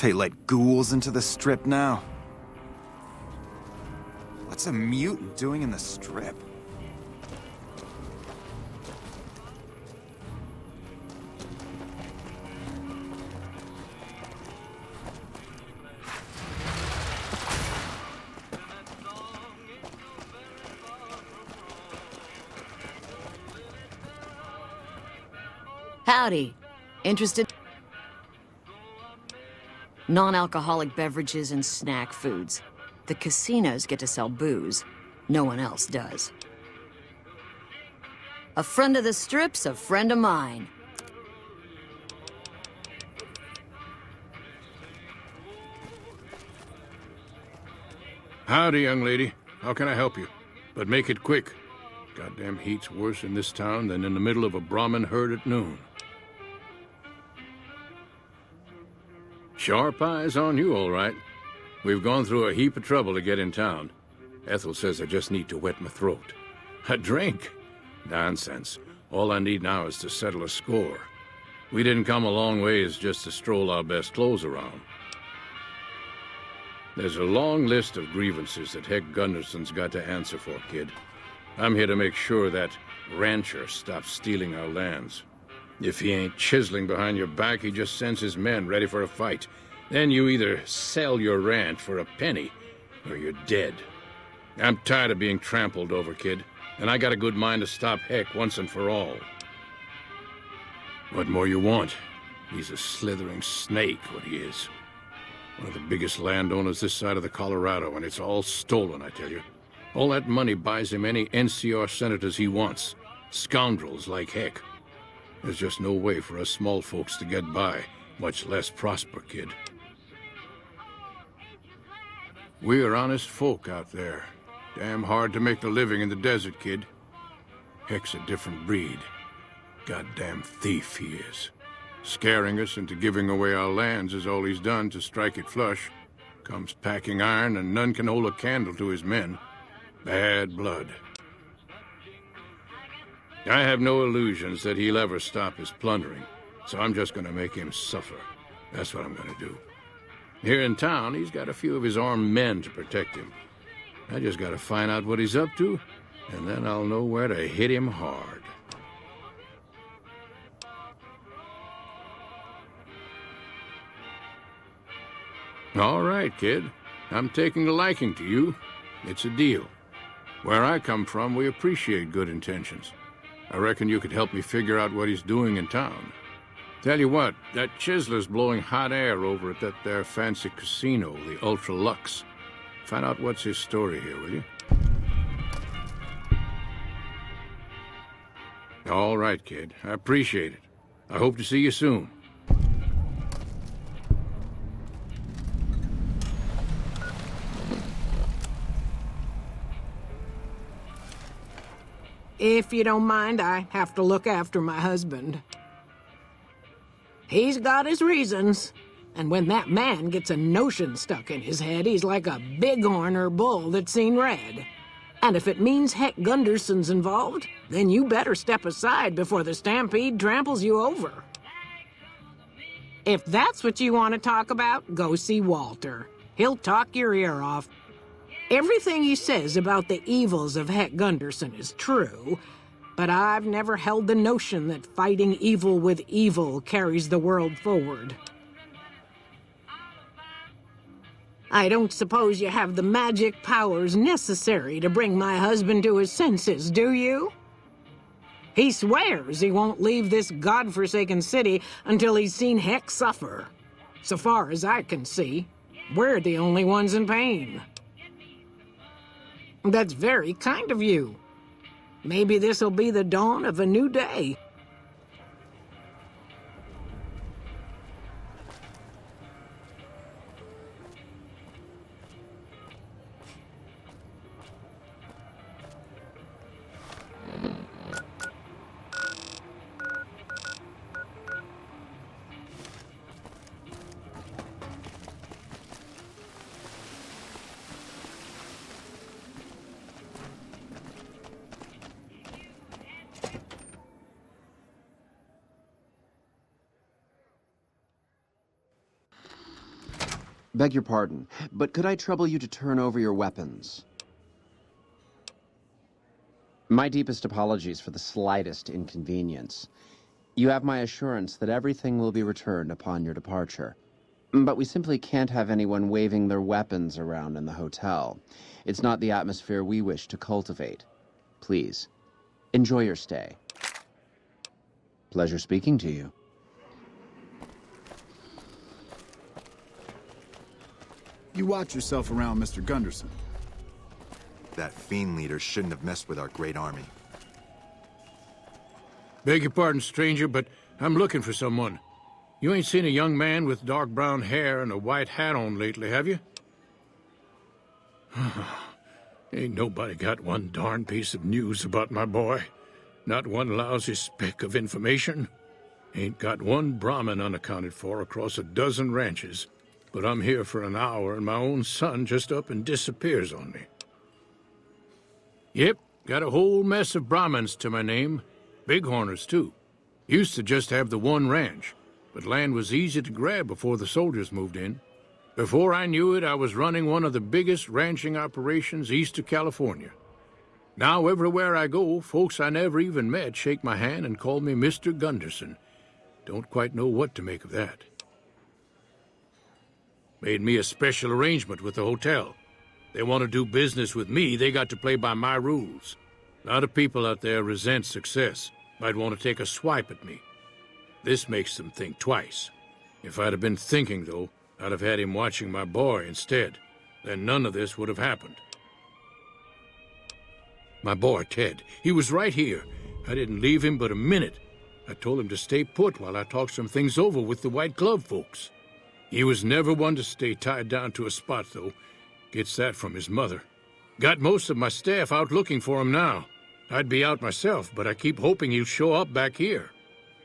They let ghouls into the strip now? What's a mutant doing in the strip? Howdy. Interested? Non-alcoholic beverages and snack foods. The casinos get to sell booze. No one else does. A friend of the strip's a friend of mine. Howdy, young lady. How can I help you? But make it quick. Goddamn heat's worse in this town than in the middle of a Brahmin herd at noon. Sharp eyes on you, all right. We've gone through a heap of trouble to get in town. Ethel says I just need to wet my throat. A drink? Nonsense. All I need now is to settle a score. We didn't come a long ways just to stroll our best clothes around. There's a long list of grievances that Heck Gunderson's got to answer for, kid. I'm here to make sure that rancher stops stealing our lands. If he ain't chiseling behind your back, he just sends his men ready for a fight. Then you either sell your ranch for a penny, or you're dead. I'm tired of being trampled over, kid, and I got a good mind to stop Heck once and for all. What more you want? He's a slithering snake, what he is. One of the biggest landowners this side of the Colorado, and it's all stolen, I tell you. All that money buys him any NCR senators he wants. Scoundrels like Heck. There's just no way for us small folks to get by, much less prosper, kid. We're honest folk out there. Damn hard to make a living in the desert, kid. Heck's a different breed. Goddamn thief he is. Scaring us into giving away our lands is all he's done to strike it flush. Comes packing iron, and none can hold a candle to his men. Bad blood. I have no illusions that he'll ever stop his plundering, so I'm just gonna make him suffer. That's what I'm gonna do. Here in town, he's got a few of his armed men to protect him. I just gotta find out what he's up to, and then I'll know where to hit him hard. All right, kid. I'm taking a liking to you. It's a deal. Where I come from, we appreciate good intentions. I reckon you could help me figure out what he's doing in town. Tell you what, that chiseler's blowing hot air over at that there fancy casino, the Ultra Lux. Find out what's his story here, will you? All right, kid. I appreciate it. I hope to see you soon. If you don't mind, I have to look after my husband. He's got his reasons, and when that man gets a notion stuck in his head, he's like a bighorn or bull that's seen red. And if it means Heck Gunderson's involved, then you better step aside before the stampede tramples you over. If that's what you want to talk about, go see Walter. He'll talk your ear off. Everything he says about the evils of Heck Gunderson is true, but I've never held the notion that fighting evil with evil carries the world forward. I don't suppose you have the magic powers necessary to bring my husband to his senses, do you? He swears he won't leave this godforsaken city until he's seen Heck suffer. So far as I can see, we're the only ones in pain. That's very kind of you. Maybe this'll be the dawn of a new day. Beg your pardon, but could I trouble you to turn over your weapons? My deepest apologies for the slightest inconvenience. You have my assurance that everything will be returned upon your departure. But we simply can't have anyone waving their weapons around in the hotel. It's not the atmosphere we wish to cultivate. Please, enjoy your stay. Pleasure speaking to you. You watch yourself around Mr. Gunderson. That fiend leader shouldn't have messed with our great army. Beg your pardon, stranger, but I'm looking for someone. You ain't seen a young man with dark brown hair and a white hat on lately, have you? Ain't nobody got one darn piece of news about my boy. Not one lousy speck of information. Ain't got one Brahmin unaccounted for across a dozen ranches. But I'm here for an hour and my own son just up and disappears on me. Yep, got a whole mess of Brahmins to my name. Bighorners, too. Used to just have the one ranch, but land was easy to grab before the soldiers moved in. Before I knew it, I was running one of the biggest ranching operations east of California. Now, everywhere I go, folks I never even met shake my hand and call me Mr. Gunderson. Don't quite know what to make of that. Made me a special arrangement with the hotel. They want to do business with me, they got to play by my rules. A lot of people out there resent success. Might want to take a swipe at me. This makes them think twice. If I'd have been thinking, though, I'd have had him watching my boy instead. Then none of this would have happened. My boy, Ted, he was right here. I didn't leave him but a minute. I told him to stay put while I talked some things over with the White Glove folks. He was never one to stay tied down to a spot, though. Gets that from his mother. Got most of my staff out looking for him now. I'd be out myself, but I keep hoping he'll show up back here.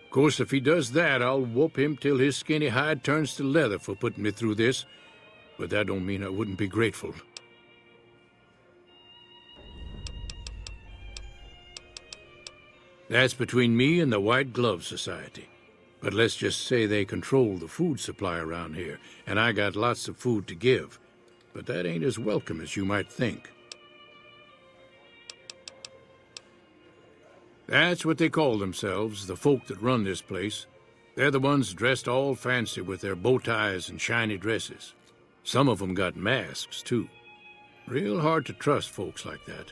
Of course, if he does that, I'll whoop him till his skinny hide turns to leather for putting me through this. But that don't mean I wouldn't be grateful. That's between me and the White Glove Society. But let's just say they control the food supply around here, and I got lots of food to give. But that ain't as welcome as you might think. That's what they call themselves, the folk that run this place. They're the ones dressed all fancy with their bow ties and shiny dresses. Some of them got masks, too. Real hard to trust folks like that.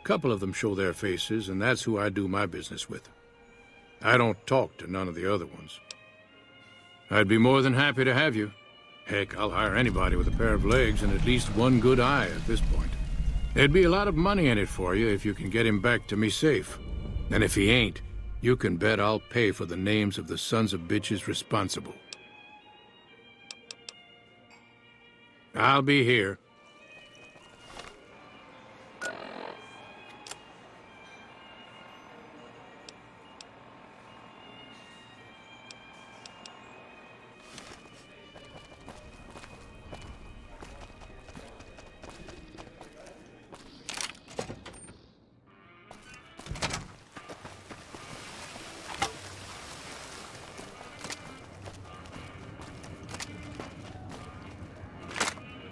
A couple of them show their faces, and that's who I do my business with. I don't talk to none of the other ones. I'd be more than happy to have you. Heck, I'll hire anybody with a pair of legs and at least one good eye at this point. There'd be a lot of money in it for you if you can get him back to me safe. And if he ain't, you can bet I'll pay for the names of the sons of bitches responsible. I'll be here.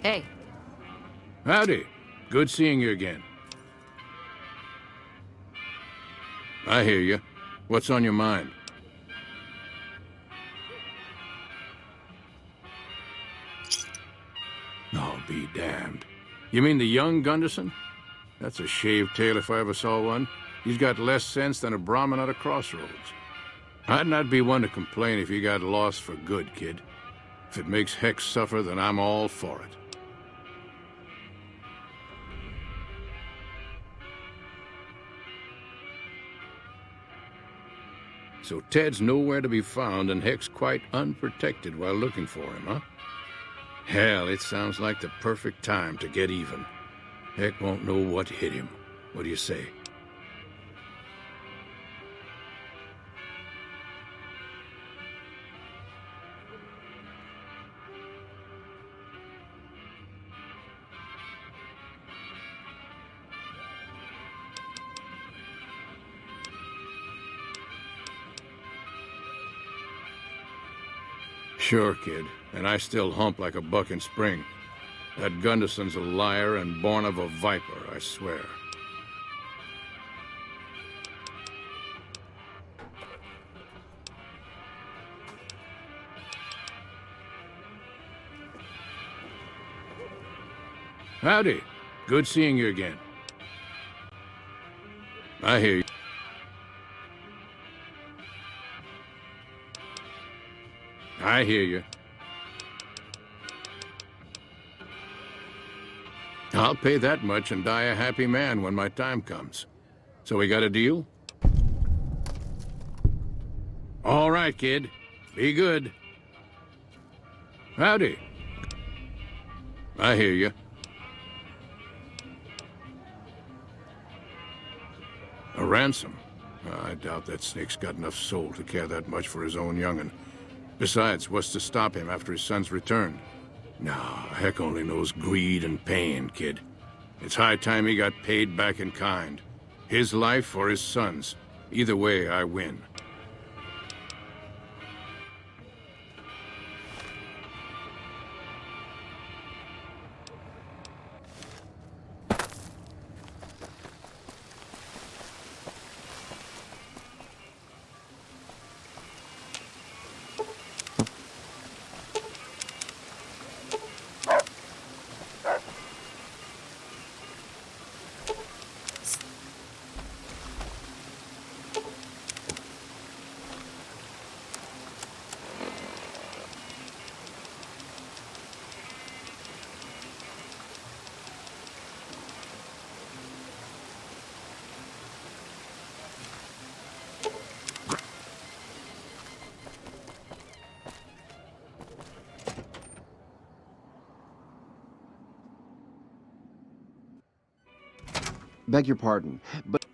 Hey. Howdy. Good seeing you again. I hear you. What's on your mind? Oh, be damned. You mean the young Gunderson? That's a shaved tail if I ever saw one. He's got less sense than a Brahmin at a crossroads. I'd not be one to complain if he got lost for good, kid. If it makes Hex suffer, then I'm all for it. So Ted's nowhere to be found and Heck's quite unprotected while looking for him, huh? Hell, it sounds like the perfect time to get even. Heck won't know what hit him. What do you say? Sure, kid. And I still hump like a buck in spring. That Gunderson's a liar and born of a viper, I swear. Howdy. Good seeing you again. I hear you. I hear you. I'll pay that much and die a happy man when my time comes. So we got a deal? All right, kid. Be good. Howdy. I hear you. A ransom? I doubt that snake's got enough soul to care that much for his own young'un. Besides, what's to stop him after his son's return? Nah, Heck only knows greed and pain, kid. It's high time he got paid back in kind. His life or his son's. Either way, I win. Beg your pardon, but...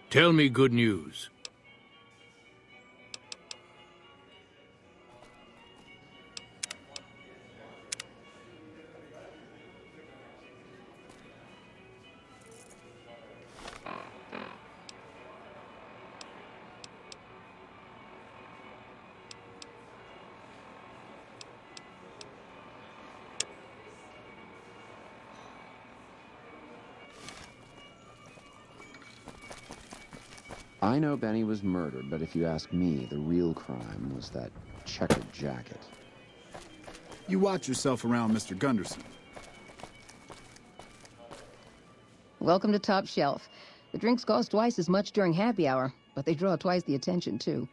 Tell me good news. I know Benny was murdered, but if you ask me, the real crime was that checkered jacket. You watch yourself around Mr. Gunderson. Welcome to Top Shelf. The drinks cost twice as much during happy hour, but they draw twice the attention, too.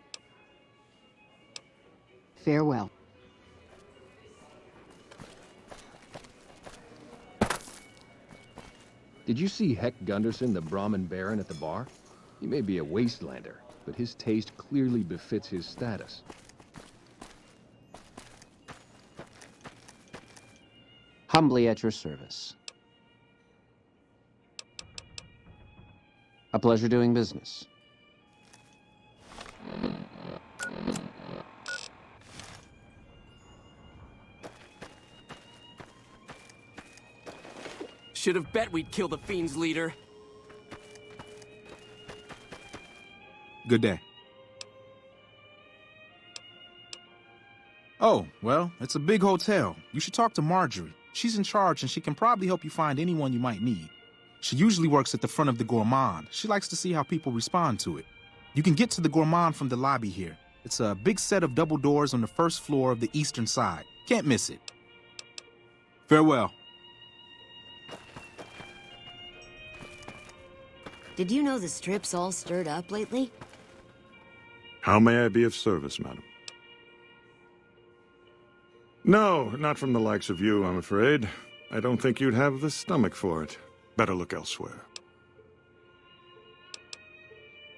Farewell. Did you see Heck Gunderson, the Brahmin Baron, at the bar? He may be a wastelander, but his taste clearly befits his status. Humbly at your service. A pleasure doing business. Should have bet we'd kill the Fiend's leader. Good day. Oh, well, it's a big hotel. You should talk to Marjorie. She's in charge and she can probably help you find anyone you might need. She usually works at the front of the Gourmand. She likes to see how people respond to it. You can get to the Gourmand from the lobby here. It's a big set of double doors on the first floor of the eastern side. Can't miss it. Farewell. Did you know the Strip's all stirred up lately? How may I be of service, madam? No, not from the likes of you, I'm afraid. I don't think you'd have the stomach for it. Better look elsewhere.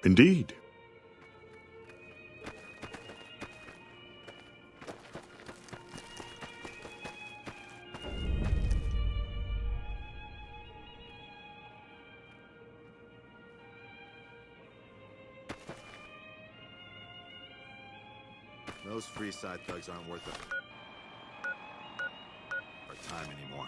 Indeed. Those free side thugs aren't worth our time anymore.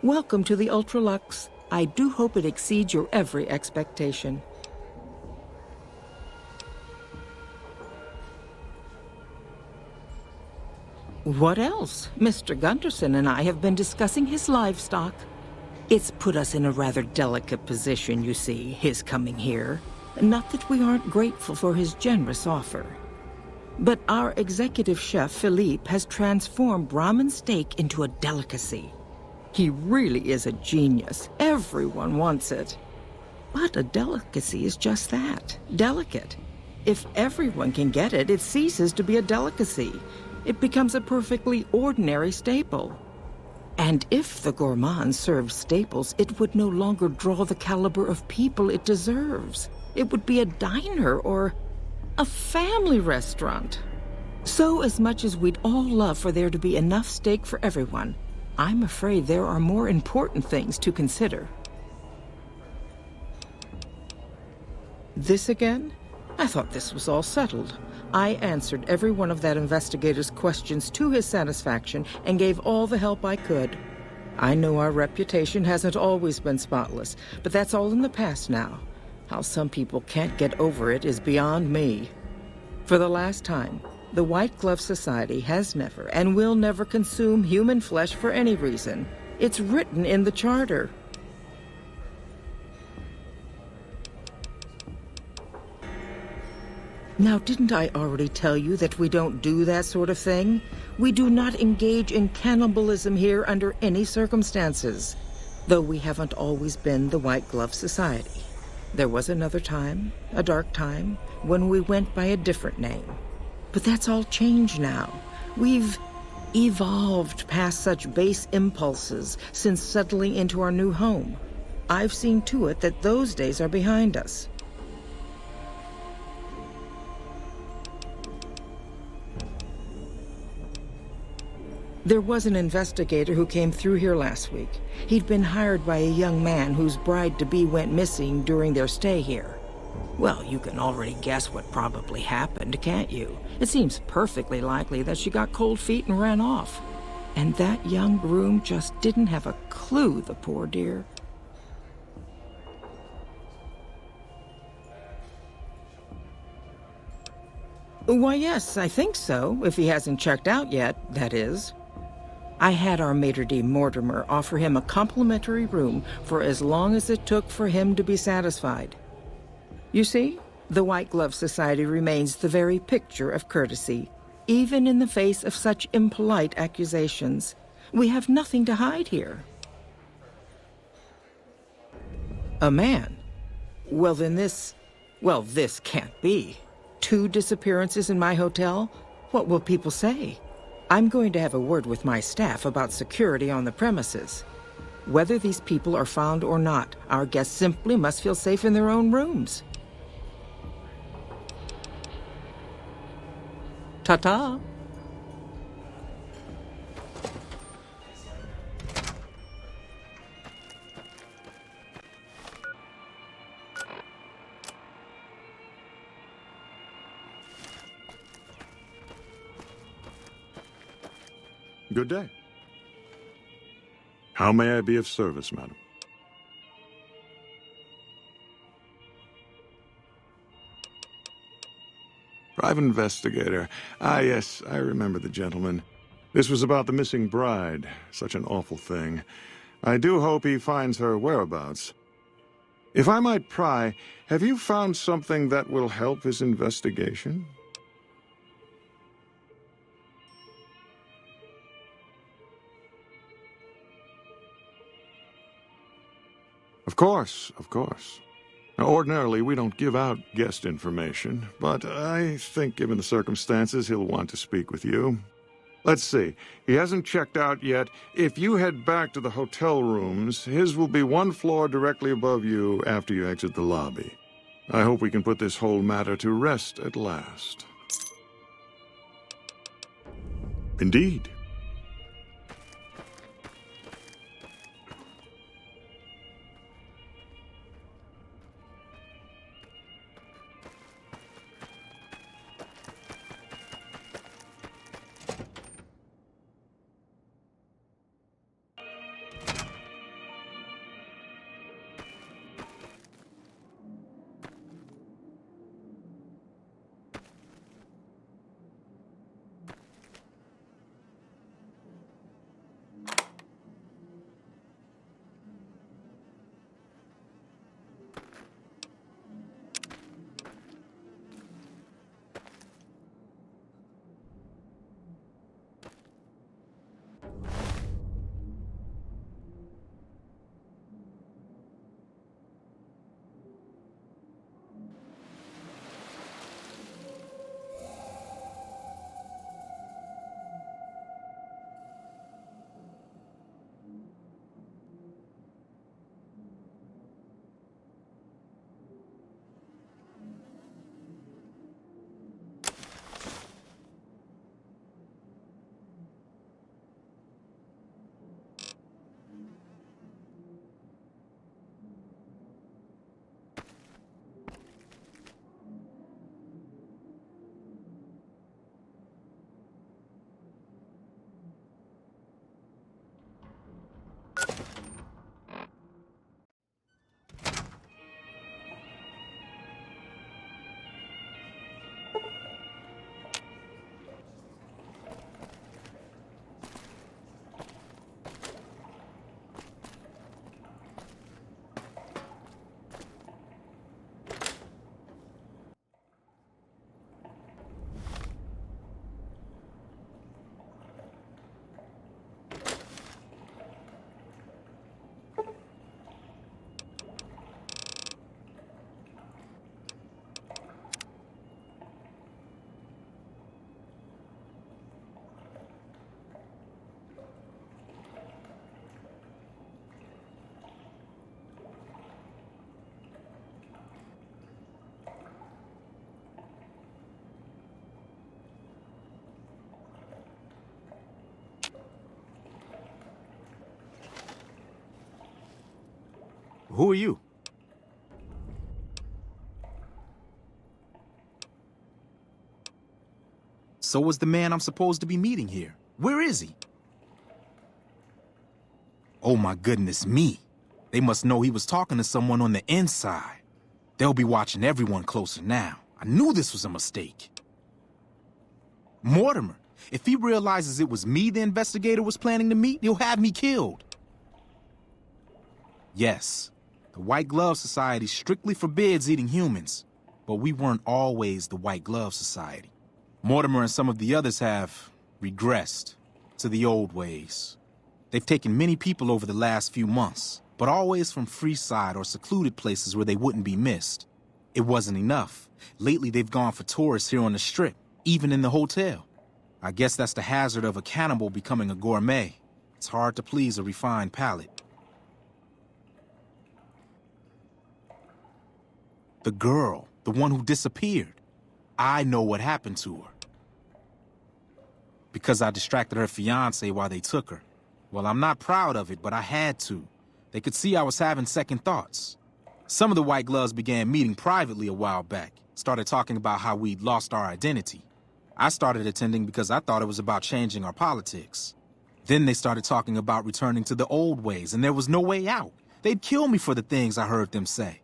Welcome to the Ultralux. I do hope it exceeds your every expectation. What else? Mr. Gunderson and I have been discussing his livestock. It's put us in a rather delicate position, you see, his coming here. Not that we aren't grateful for his generous offer. But our executive chef, Philippe, has transformed Brahmin steak into a delicacy. He really is a genius. Everyone wants it. But a delicacy is just that, delicate. If everyone can get it, it ceases to be a delicacy. It becomes a perfectly ordinary staple. And if the gourmand served staples, it would no longer draw the caliber of people it deserves. It would be a diner or a family restaurant. So as much as we'd all love for there to be enough steak for everyone, I'm afraid there are more important things to consider. This again? I thought this was all settled. I answered every one of that investigator's questions to his satisfaction and gave all the help I could. I know our reputation hasn't always been spotless, but that's all in the past now. How some people can't get over it is beyond me. For the last time, the White Glove Society has never and will never consume human flesh for any reason. It's written in the charter. Now, didn't I already tell you that we don't do that sort of thing? We do not engage in cannibalism here under any circumstances, though we haven't always been the White Glove Society. There was another time, a dark time, when we went by a different name. But that's all changed now. We've evolved past such base impulses since settling into our new home. I've seen to it that those days are behind us. There was an investigator who came through here last week. He'd been hired by a young man whose bride-to-be went missing during their stay here. Well, you can already guess what probably happened, can't you? It seems perfectly likely that she got cold feet and ran off. And that young groom just didn't have a clue, the poor dear. Why, yes, I think so, if he hasn't checked out yet, that is. I had our maitre d' Mortimer offer him a complimentary room for as long as it took for him to be satisfied. You see, the White Glove Society remains the very picture of courtesy, even in the face of such impolite accusations. We have nothing to hide here. A man? Well, then this can't be. 2 disappearances in my hotel? What will people say? I'm going to have a word with my staff about security on the premises. Whether these people are found or not, our guests simply must feel safe in their own rooms. Ta-ta. Good day. How may I be of service, madam? Private investigator. Ah, yes, I remember the gentleman. This was about the missing bride. Such an awful thing. I do hope he finds her whereabouts. If I might pry, have you found something that will help his investigation? Of course, of course. Now, ordinarily, we don't give out guest information, but I think given the circumstances, he'll want to speak with you. Let's see. He hasn't checked out yet. If you head back to the hotel rooms, his will be 1 floor directly above you after you exit the lobby. I hope we can put this whole matter to rest at last. Indeed. Who are you? So was the man I'm supposed to be meeting here. Where is he? Oh my goodness me. They must know he was talking to someone on the inside. They'll be watching everyone closer now. I knew this was a mistake. Mortimer, if he realizes it was me the investigator was planning to meet, he'll have me killed. Yes, the White Glove Society strictly forbids eating humans, but we weren't always the White Glove Society. Mortimer and some of the others have regressed to the old ways. They've taken many people over the last few months, but always from Freeside or secluded places where they wouldn't be missed. It wasn't enough. Lately, they've gone for tourists here on the Strip, even in the hotel. I guess that's the hazard of a cannibal becoming a gourmet. It's hard to please a refined palate. The girl, the one who disappeared. I know what happened to her. Because I distracted her fiancé while they took her. Well, I'm not proud of it, but I had to. They could see I was having second thoughts. Some of the White Gloves began meeting privately a while back, started talking about how we'd lost our identity. I started attending because I thought it was about changing our politics. Then they started talking about returning to the old ways, and there was no way out. They'd kill me for the things I heard them say.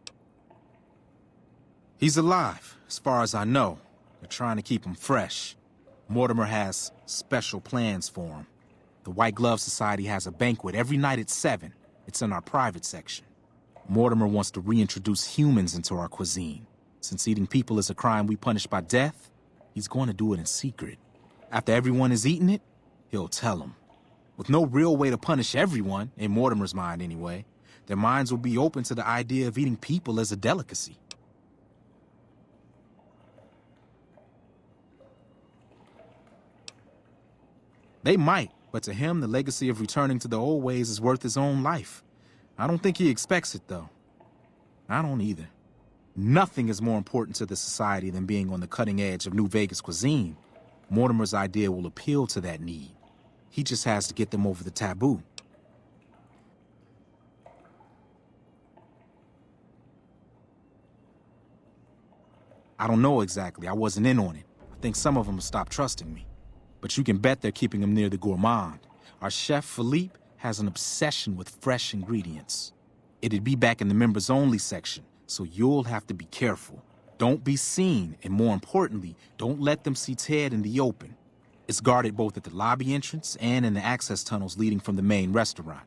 He's alive, as far as I know. They're trying to keep him fresh. Mortimer has special plans for him. The White Glove Society has a banquet every night at 7. It's in our private section. Mortimer wants to reintroduce humans into our cuisine. Since eating people is a crime we punish by death, he's going to do it in secret. After everyone has eaten it, he'll tell them. With no real way to punish everyone, in Mortimer's mind anyway, their minds will be open to the idea of eating people as a delicacy. They might, but to him, the legacy of returning to the old ways is worth his own life. I don't think he expects it, though. I don't either. Nothing is more important to the society than being on the cutting edge of New Vegas cuisine. Mortimer's idea will appeal to that need. He just has to get them over the taboo. I don't know exactly. I wasn't in on it. I think some of them have stopped trusting me. But you can bet they're keeping him near the gourmand. Our chef, Philippe, has an obsession with fresh ingredients. It'd be back in the members-only section, so you'll have to be careful. Don't be seen, and more importantly, don't let them see Ted in the open. It's guarded both at the lobby entrance and in the access tunnels leading from the main restaurant.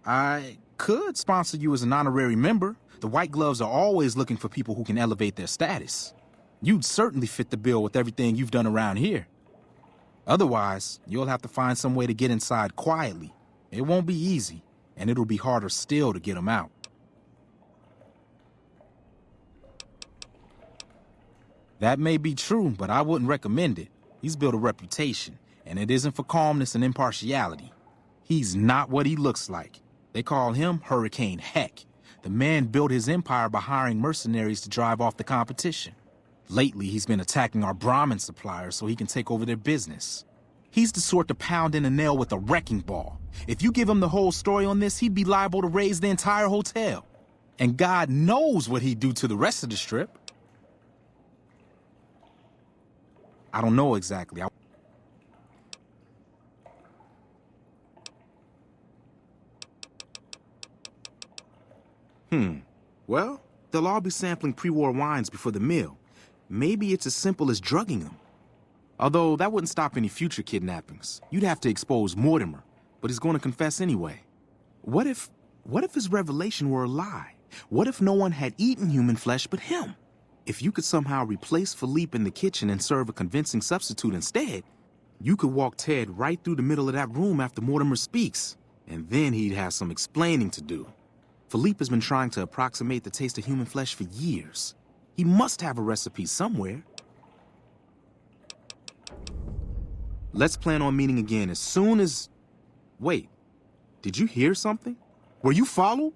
I could sponsor you as an honorary member. The White Gloves are always looking for people who can elevate their status. You'd certainly fit the bill with everything you've done around here. Otherwise, you'll have to find some way to get inside quietly. It won't be easy, and it'll be harder still to get them out. That may be true, but I wouldn't recommend it. He's built a reputation, and it isn't for calmness and impartiality. He's not what he looks like. They call him Hurricane Heck. The man built his empire by hiring mercenaries to drive off the competition. Lately, he's been attacking our Brahmin suppliers so he can take over their business. He's the sort to pound in a nail with a wrecking ball. If you give him the whole story on this, he'd be liable to raise the entire hotel. And God knows what he'd do to the rest of the Strip. I don't know exactly. Well, they'll all be sampling pre-war wines before the meal. Maybe it's as simple as drugging them. Although that wouldn't stop any future kidnappings. You'd have to expose Mortimer, but he's going to confess anyway. What if his revelation were a lie? What if no one had eaten human flesh but him? If you could somehow replace Philippe in the kitchen and serve a convincing substitute instead, you could walk Ted right through the middle of that room after Mortimer speaks, and then he'd have some explaining to do. Philippe has been trying to approximate the taste of human flesh for years. He must have a recipe somewhere. Let's plan on meeting again as soon as... Wait, did you hear something? Were you followed?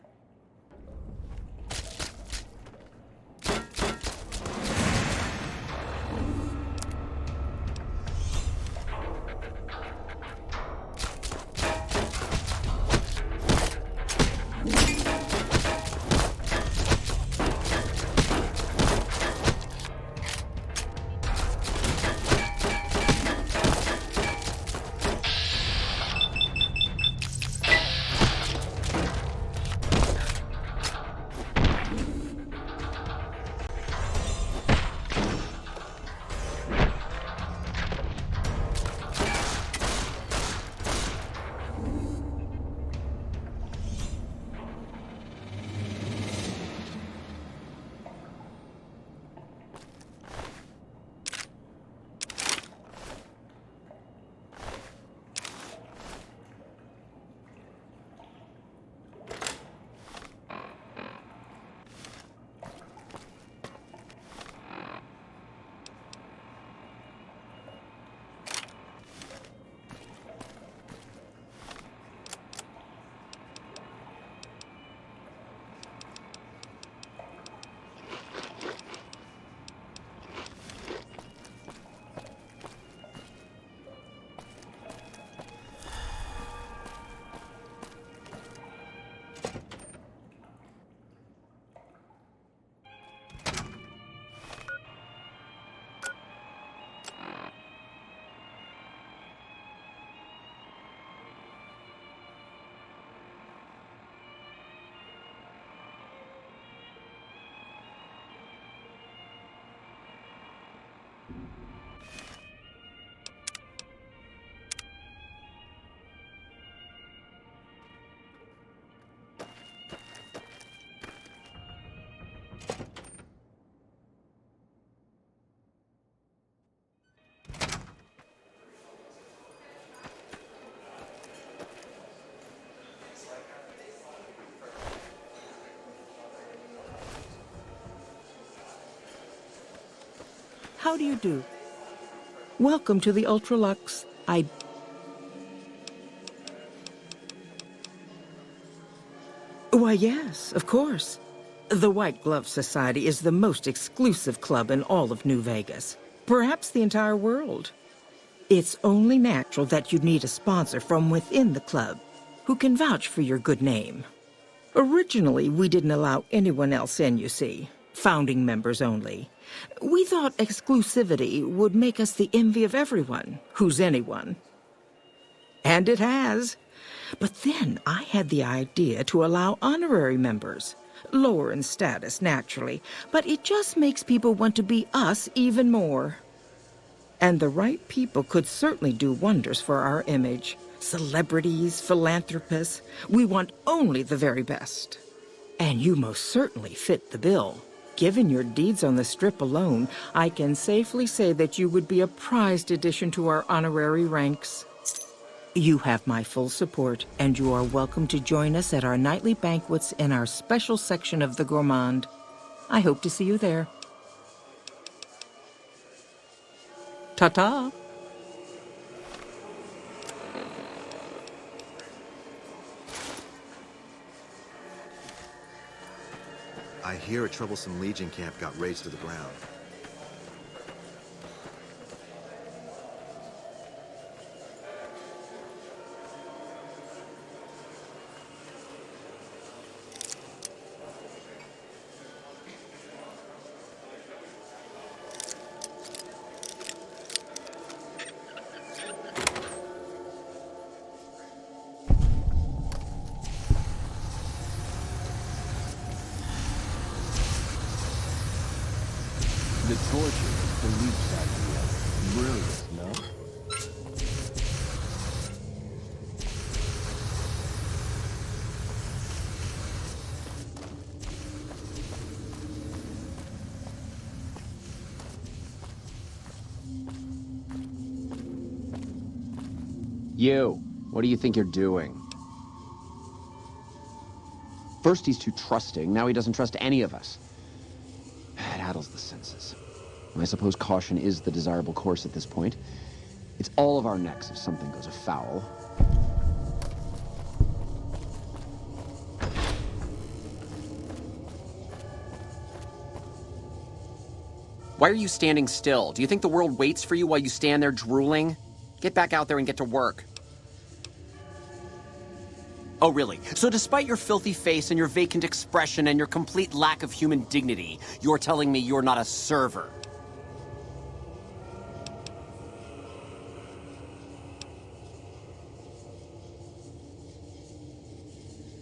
how do you do? Welcome to the Ultralux. Why, yes, of course. The White Glove Society is the most exclusive club in all of New Vegas. Perhaps the entire world. It's only natural that you'd need a sponsor from within the club who can vouch for your good name. Originally, we didn't allow anyone else in, you see. Founding members only. We thought exclusivity would make us the envy of everyone who's anyone. And it has. But then I had the idea to allow honorary members. Lower in status, naturally, but it just makes people want to be us even more. And the right people could certainly do wonders for our image. Celebrities, philanthropists, we want only the very best. And you most certainly fit the bill. Given your deeds on the Strip alone, I can safely say that you would be a prized addition to our honorary ranks. You have my full support, and you are welcome to join us at our nightly banquets in our special section of the Gourmand. I hope to see you there. Ta-ta! I hear a troublesome Legion camp got razed to the ground. The torture is the least idea. Brilliant, no? You, what do you think you're doing? First he's too trusting, now he doesn't trust any of us. It addles the senses. I suppose caution is the desirable course at this point. It's all of our necks if something goes afoul. Why are you standing still? Do you think the world waits for you while you stand there drooling? Get back out there and get to work. Oh, really? So despite your filthy face and your vacant expression and your complete lack of human dignity, you're telling me you're not a server?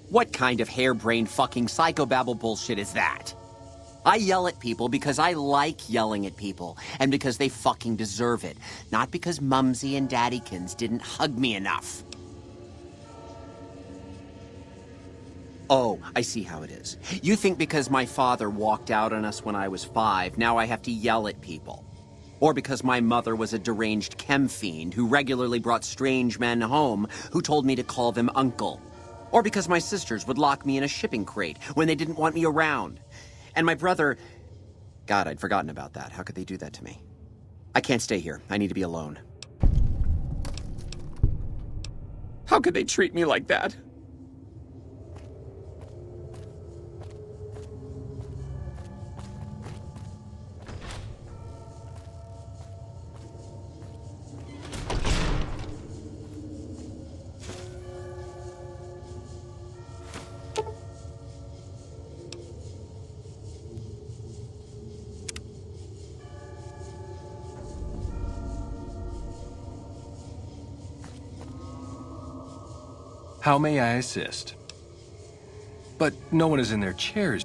What kind of harebrained fucking psychobabble bullshit is that? I yell at people because I like yelling at people, and because they fucking deserve it, not because Mumsy and Daddykins didn't hug me enough. Oh, I see how it is. You think because my father walked out on us when I was 5, now I have to yell at people. Or because my mother was a deranged chem fiend who regularly brought strange men home who told me to call them uncle. Or because my sisters would lock me in a shipping crate when they didn't want me around. And my brother... God, I'd forgotten about that. How could they do that to me? I can't stay here. I need to be alone. How could they treat me like that? How may I assist? But no one is in their chairs.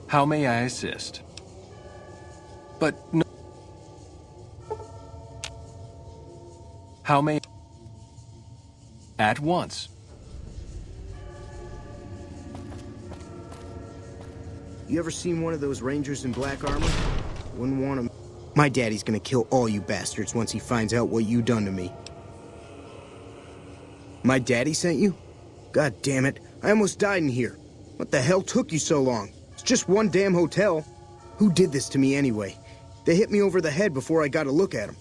How may I assist? But no... How may... At once. You ever seen one of those rangers in black armor? Wouldn't want him. My daddy's gonna kill all you bastards once he finds out what you done to me. My daddy sent you? God damn it, I almost died in here. What the hell took you so long? It's just one damn hotel. Who did this to me anyway? They hit me over the head before I got a look at them.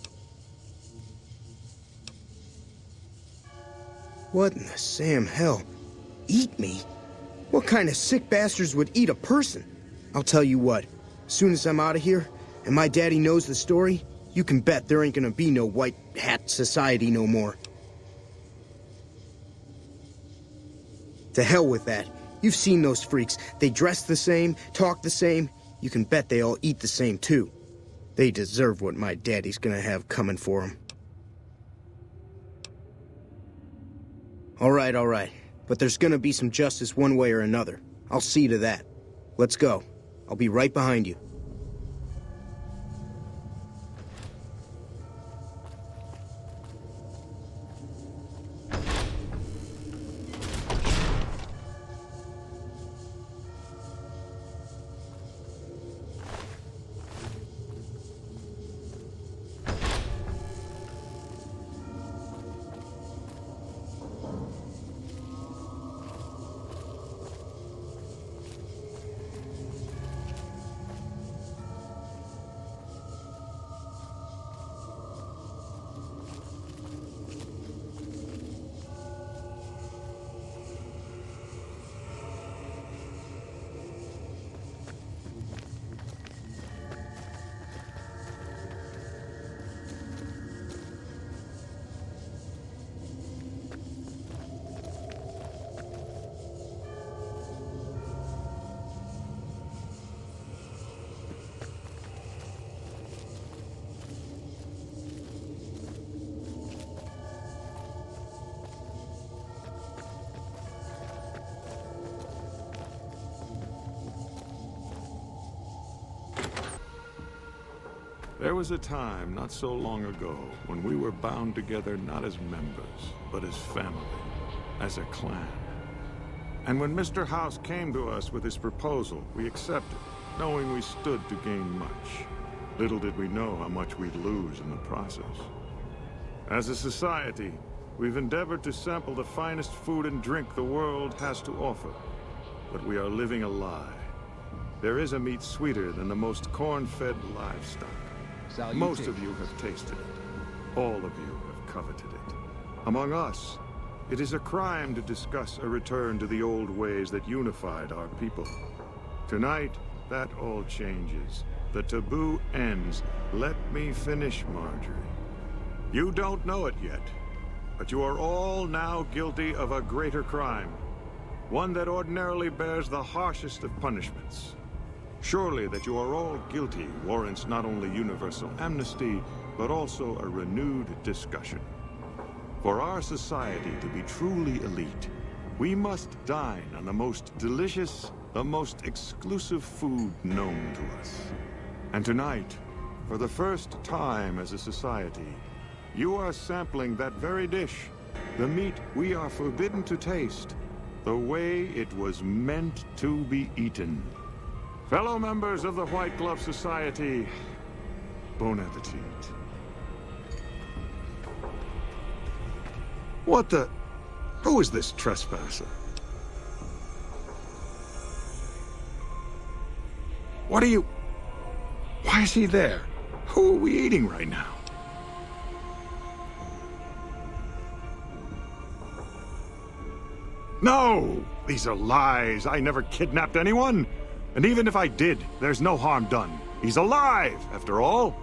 What in the Sam hell? Eat me? What kind of sick bastards would eat a person? I'll tell you what, as soon as I'm out of here, and my daddy knows the story, you can bet there ain't gonna be no white hat society no more. To hell with that. You've seen those freaks. They dress the same, talk the same. You can bet they all eat the same too. They deserve what my daddy's gonna have coming for them. All right. But there's gonna be some justice one way or another. I'll see to that. Let's go. I'll be right behind you. There was a time not so long ago when we were bound together not as members, but as family, as a clan. And when Mr. House came to us with his proposal, we accepted, knowing we stood to gain much. Little did we know how much we'd lose in the process. As a society, we've endeavored to sample the finest food and drink the world has to offer. But we are living a lie. There is a meat sweeter than the most corn-fed livestock. Most of you have tasted it. All of you have coveted it. Among us, it is a crime to discuss a return to the old ways that unified our people. Tonight, that all changes. The taboo ends. Let me finish, Marjorie. You don't know it yet, but you are all now guilty of a greater crime. One that ordinarily bears the harshest of punishments. Surely that you are all guilty warrants not only universal amnesty, but also a renewed discussion. For our society to be truly elite, we must dine on the most delicious, the most exclusive food known to us. And tonight, for the first time as a society, you are sampling that very dish, the meat we are forbidden to taste, the way it was meant to be eaten. Fellow members of the White Glove Society, bon appetit. What the... Who is this trespasser? What are you... Why is he there? Who are we eating right now? No! These are lies. I never kidnapped anyone. And even if I did, there's no harm done. He's alive, after all.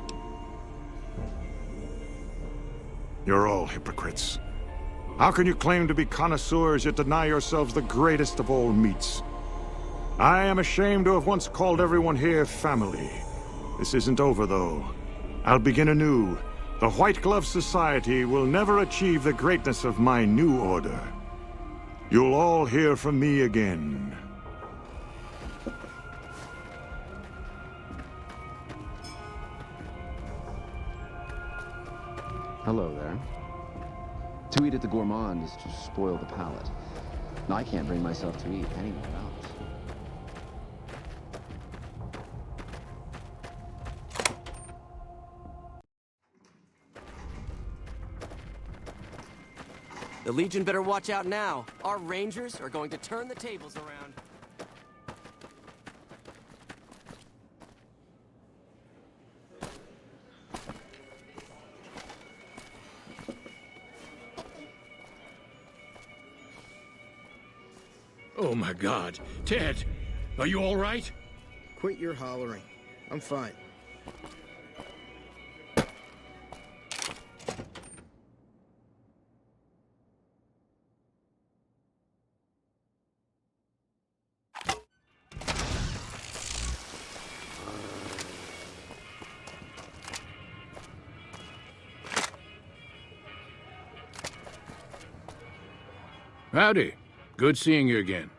You're all hypocrites. How can you claim to be connoisseurs yet deny yourselves the greatest of all meats? I am ashamed to have once called everyone here family. This isn't over, though. I'll begin anew. The White Glove Society will never achieve the greatness of my new order. You'll all hear from me again. Hello there. To eat at the gourmand is to spoil the palate. I can't bring myself to eat anywhere else. The Legion better watch out now. Our Rangers are going to turn the tables around. Oh my God. Ted, are you all right? Quit your hollering. I'm fine. Howdy. Good seeing you again.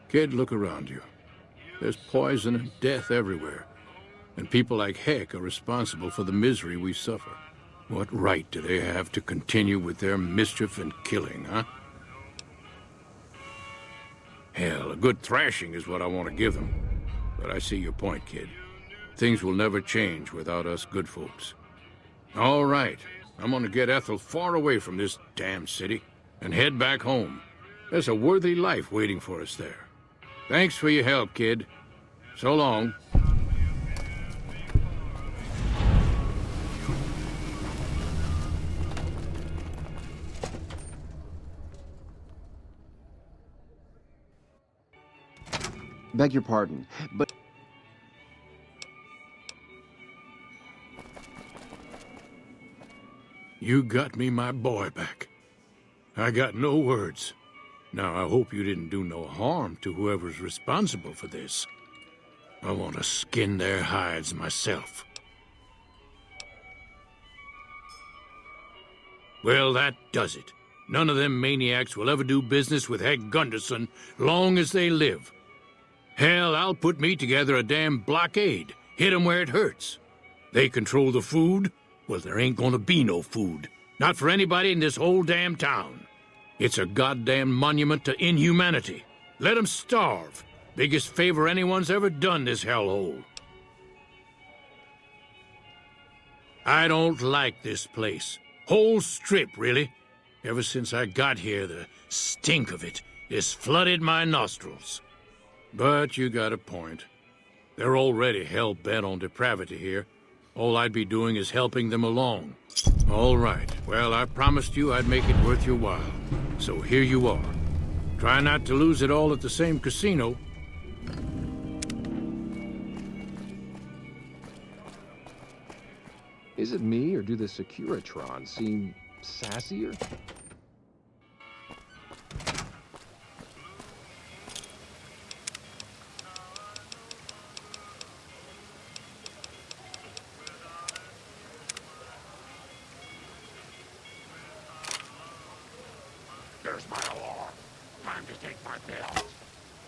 Kid, look around you. There's poison and death everywhere. And people like Heck are responsible for the misery we suffer. What right do they have to continue with their mischief and killing, huh? Hell, a good thrashing is what I want to give them. But I see your point, kid. Things will never change without us good folks. All right. I'm gonna get Ethel far away from this damn city and head back home. There's a worthy life waiting for us there. Thanks for your help, kid. So long. Beg your pardon, but... You got me my boy back. I got no words. Now, I hope you didn't do no harm to whoever's responsible for this. I want to skin their hides myself. Well, that does it. None of them maniacs will ever do business with Heck Gunderson long as they live. Hell, I'll put me together a damn blockade. Hit 'em where it hurts. They control the food. Well, there ain't gonna be no food. Not for anybody in this whole damn town. It's a goddamn monument to inhumanity. Let 'em starve. Biggest favor anyone's ever done this hellhole. I don't like this place. Whole strip, really. Ever since I got here, the stink of it has flooded my nostrils. But you got a point. They're already hell-bent on depravity here. All I'd be doing is helping them along. All right. Well, I promised you I'd make it worth your while. So here you are. Try not to lose it all at the same casino. Is it me, or do the Securitrons seem sassier? There's my alarm. Time to take my pills.